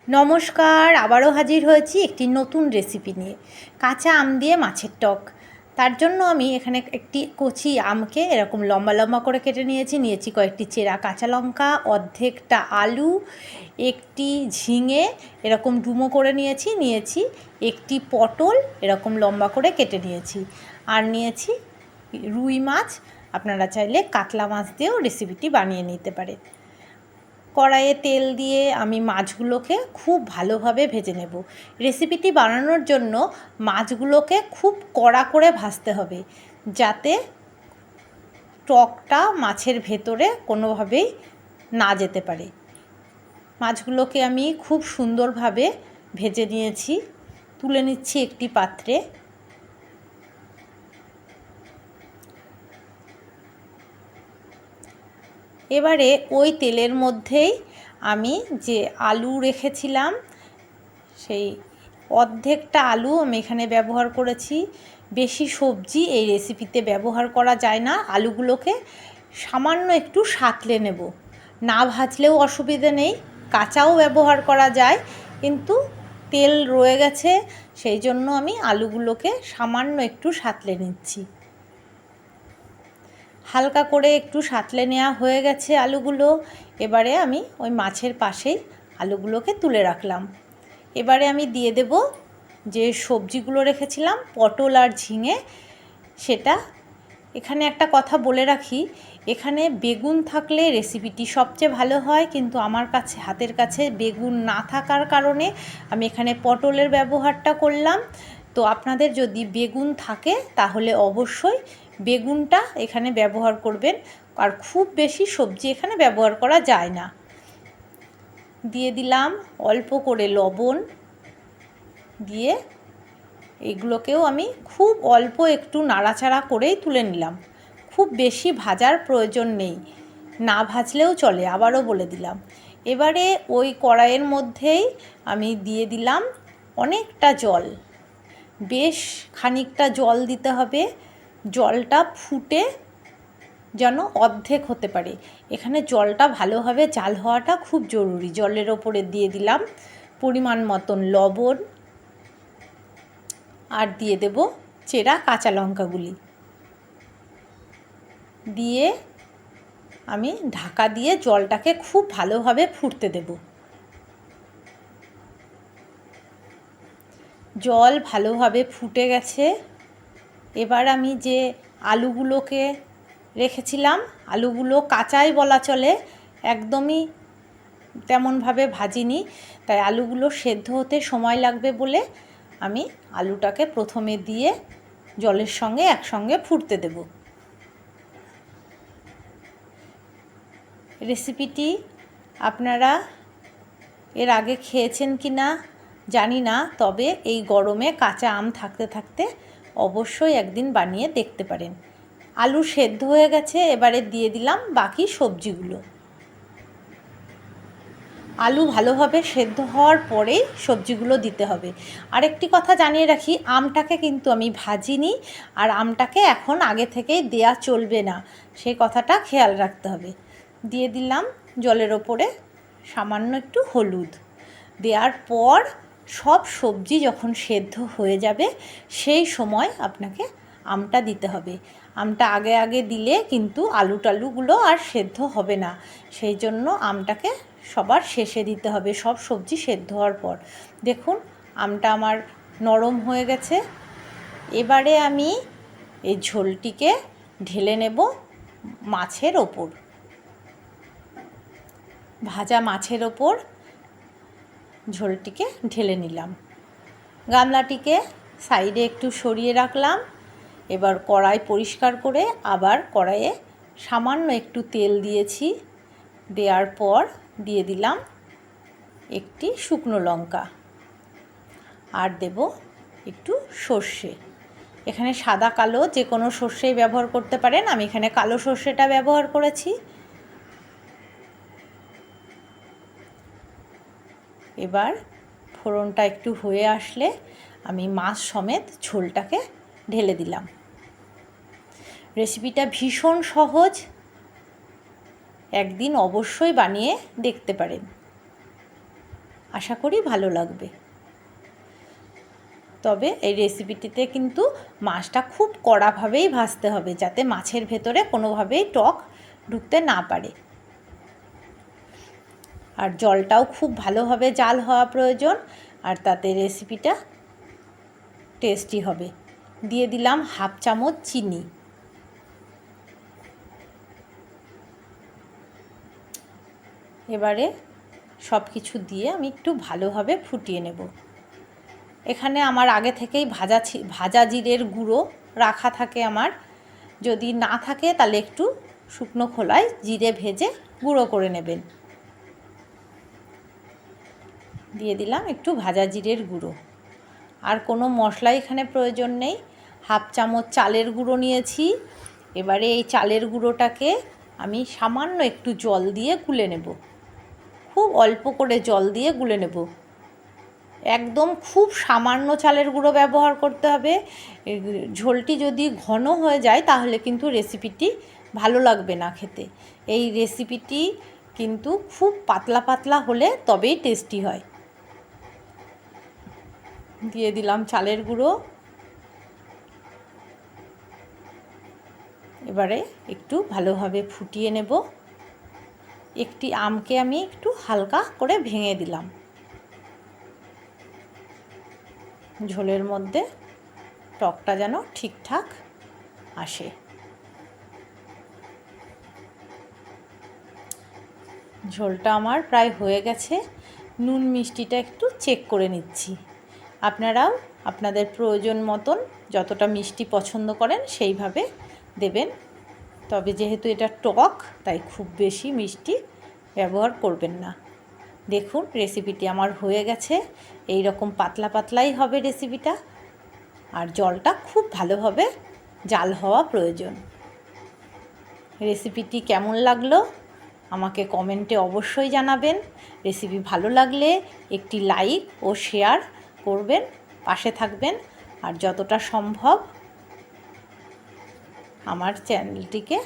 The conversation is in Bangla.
নমস্কার, আবারও হাজির হয়েছি একটি নতুন রেসিপি নিয়ে। কাঁচা আম দিয়ে মাছের টক। তার জন্য আমি এখানে একটি কচি আমকে এরকম লম্বা লম্বা করে কেটে নিয়েছি কয়েকটি চেরা কাঁচা লঙ্কা, অর্ধেকটা আলু, একটি ঝিঙে এরকম ডুমো করে নিয়েছি একটি পটল এরকম লম্বা করে কেটে নিয়েছি, আর নিয়েছি রুই মাছ। আপনারা চাইলে কাতলা মাছ দিয়েও রেসিপিটি বানিয়ে নিতে পারেন। কড়াইয়ে তেল দিয়ে আমি মাছগুলোকে খুব ভালোভাবে ভেজে নেব। রেসিপিটি বানানোর জন্য মাছগুলোকে খুব কড়া করে ভাজতে হবে, যাতে টকটা মাছের ভেতরে কোনোভাবেই না যেতে পারে। মাছগুলোকে আমি খুব সুন্দরভাবে ভেজে নিয়েছি, তুলে নিচ্ছি একটি পাত্রে। এবারে ওই তেলের মধ্যেই আমি যে আলু রেখেছিলাম, সেই অর্ধেকটা আলু আমি এখানে ব্যবহার করেছি। বেশি সবজি এই রেসিপিতে ব্যবহার করা যায় না। আলুগুলোকে সামান্য একটু সাঁতলে নেব। না ভাজলেও অসুবিধে নেই, কাঁচাও ব্যবহার করা যায়, কিন্তু তেল রয়ে গেছে, সেই জন্য আমি আলুগুলোকে সামান্য একটু সাঁতলে নিচ্ছি। হালকা করে একটু সাঁতলে নেওয়া হয়ে গেছে আলুগুলো। এবারে আমি ওই মাছের পাশেই আলুগুলোকে তুলে রাখলাম। এবারে আমি দিয়ে দেব যে সবজিগুলো রেখেছিলাম, পটল আর ঝিঙে। সেটা এখানে একটা কথা বলে রাখি, এখানে বেগুন থাকলে রেসিপিটি সবচেয়ে ভালো হয়, কিন্তু আমার হাতের কাছে বেগুন না থাকার কারণে আমি এখানে পটলের ব্যবহারটা করলাম। তো আপনাদের যদি বেগুন থাকে তাহলে অবশ্যই বেগুনটা এখানে ব্যবহার করবেন, আর খুব বেশি সবজি এখানে ব্যবহার করা যায় না। দিয়ে দিলাম অল্প করে লবণ, দিয়ে এগুলোকেও আমি খুব অল্প একটু নাড়াচাড়া করেই তুলে নিলাম। খুব বেশি ভাজার প্রয়োজন নেই, না ভাজলেও চলে, আবারও বলে দিলাম। এবারে ওই কড়াইয়ের মধ্যেই আমি দিয়ে দিলাম অনেকটা জল, বেশ খানিকটা জল দিতে হবে। জলটা ফুটে যেন অর্ধেক হতে পারে, এখানে জলটা ভালোভাবে জাল হওয়াটা খুব জরুরি। জলের ওপরে দিয়ে দিলাম পরিমাণ মতন লবণ, আর দিয়ে দেব চেরা কাঁচা লঙ্কাগুলি। দিয়ে আমি ঢাকা দিয়ে জলটাকে খুব ভালোভাবে ফুটতে দেব। জল ভালোভাবে ফুটে গেছে। এবার আমি যে আলুগুলোকে রেখেছিলাম, আলুগুলো কাঁচাই বলা চলে, একদমই তেমনভাবে ভাজিনি, তাই আলুগুলো সেদ্ধ হতে সময় লাগবে বলে আমি আলুটাকে প্রথমে দিয়ে জলের সঙ্গে একসঙ্গে ফুটতে দেব। রেসিপিটি আপনারা এর আগে খেয়েছেন কি না জানি না, তবে এই গরমে কাঁচা আম থাকতে থাকতে অবশ্যই একদিন বানিয়ে দেখতে পারেন। আলু সেদ্ধ হয়ে গেছে, এবারে দিয়ে দিলাম বাকি সবজিগুলো। আলু ভালোভাবে সেদ্ধ হওয়ার পরেই সবজিগুলো দিতে হবে। আরেকটি কথা জানিয়ে রাখি, আমটাকে কিন্তু আমি ভাজিনি, আর আমটাকে এখন আগে থেকেই দেয়া চলবে না, সেই কথাটা খেয়াল রাখতে হবে। দিয়ে দিলাম জলের ওপরে সামান্য একটু হলুদ। দেওয়ার পর সব সবজি যখন সেদ্ধ হয়ে যাবে, সেই সময় আপনাকে আমটা দিতে হবে। আমটা আগে আগে দিলে কিন্তু আলু টালুগুলো আর সেদ্ধ হবে না, সেই জন্য আমটাকে সবার শেষে দিতে হবে, সব সবজি সেদ্ধ হওয়ার পর। দেখুন আমটা আমার নরম হয়ে গেছে। এবারে আমি এই ঝোলটিকে ঢেলে নেব মাছের ওপর। ভাজা মাছের ওপর ঝোলটিকে ঢেলে নিলাম। গামলাটিকে সাইডে একটু সরিয়ে রাখলাম। এবার কড়াই পরিষ্কার করে আবার কড়াইয়ে সামান্য একটু তেল দিয়েছি। দেওয়ার পর দিয়ে দিলাম একটি শুকনো লঙ্কা, আর দেব একটু সর্ষে। এখানে সাদা কালো যে কোনো সর্ষেই ব্যবহার করতে পারেন, আমি এখানে কালো সর্ষেটা ব্যবহার করেছি। এবার ফোড়নটা একটু হয়ে আসলে আমি মাছ সমেত ঝোলটাকে ঢেলে দিলাম। রেসিপিটা ভীষণ সহজ, একদিন অবশ্যই বানিয়ে দেখতে পারেন। আশা করি ভালো লাগবে। তবে এই রেসিপিটিতে কিন্তু মাছটা খুব কড়াভাবেই ভাজতে হবে, যাতে মাছের ভেতরে কোনোভাবেই টক ঢুকতে না পারে। আর জলটাও খুব ভালোভাবে জাল হওয়া প্রয়োজন, আর তাতে রেসিপিটা টেস্টি হবে। দিয়ে দিলাম 1/2 চামচ চিনি। এবারে সব কিছু দিয়ে আমি একটু ভালোভাবে ফুটিয়ে নেব। এখানে আমার আগে থেকেই ভাজা জিরের গুঁড়ো রাখা থাকে আমার। যদি না থাকে তাহলে একটু শুকনো খোলায় জিরে ভেজে গুঁড়ো করে নেবেন। দিয়ে দিলাম একটু ভাজা জিরের গুঁড়ো। আর কোনো মশলা এখানে প্রয়োজন নেই। 1/2 চামচ চালের গুঁড়ো নিয়েছি। এবারে এই চালের গুঁড়োটাকে আমি সামান্য একটু জল দিয়ে গুলে নেব। খুব অল্প করে জল দিয়ে গুলে নেব। একদম খুব সামান্য চালের গুঁড়ো ব্যবহার করতে হবে। ঝোলটি যদি ঘন হয়ে যায় তাহলে কিন্তু রেসিপিটি ভালো লাগবে না খেতে। এই রেসিপিটি কিন্তু খুব পাতলা পাতলা হলে তবেই টেস্টি হয়। দিয়ে দিলাম চালের গুঁড়ো। এবারে একটু ভালোভাবে ফুটিয়ে নেব। একটি আমকে আমি একটু হালকা করে ভেঙে দিলাম ঝোলের মধ্যে, টকটা যেন ঠিকঠাক আসে। ঝোলটা আমার প্রায় হয়ে গেছে। নুন মিষ্টিটা একটু চেক করে নিচ্ছি। আপনারাও আপনাদের প্রয়োজন মতন যতটা মিষ্টি পছন্দ করেন সেইভাবে দেবেন। তবে যেহেতু এটা টক, তাই খুব বেশি মিষ্টি ব্যবহার করবেন না। দেখুন রেসিপিটি আমার হয়ে গেছে। এই রকম পাতলা পাতলাই হবে রেসিপিটা, আর জলটা খুব ভালোভাবে জাল হওয়া প্রয়োজন। রেসিপিটি কেমন লাগলো আমাকে কমেন্টে অবশ্যই জানাবেন। রেসিপি ভালো লাগলে একটি লাইক ও শেয়ার করবেন, পাশে থাকবেন, আর যতটা সম্ভব আমার চ্যানেলটিকে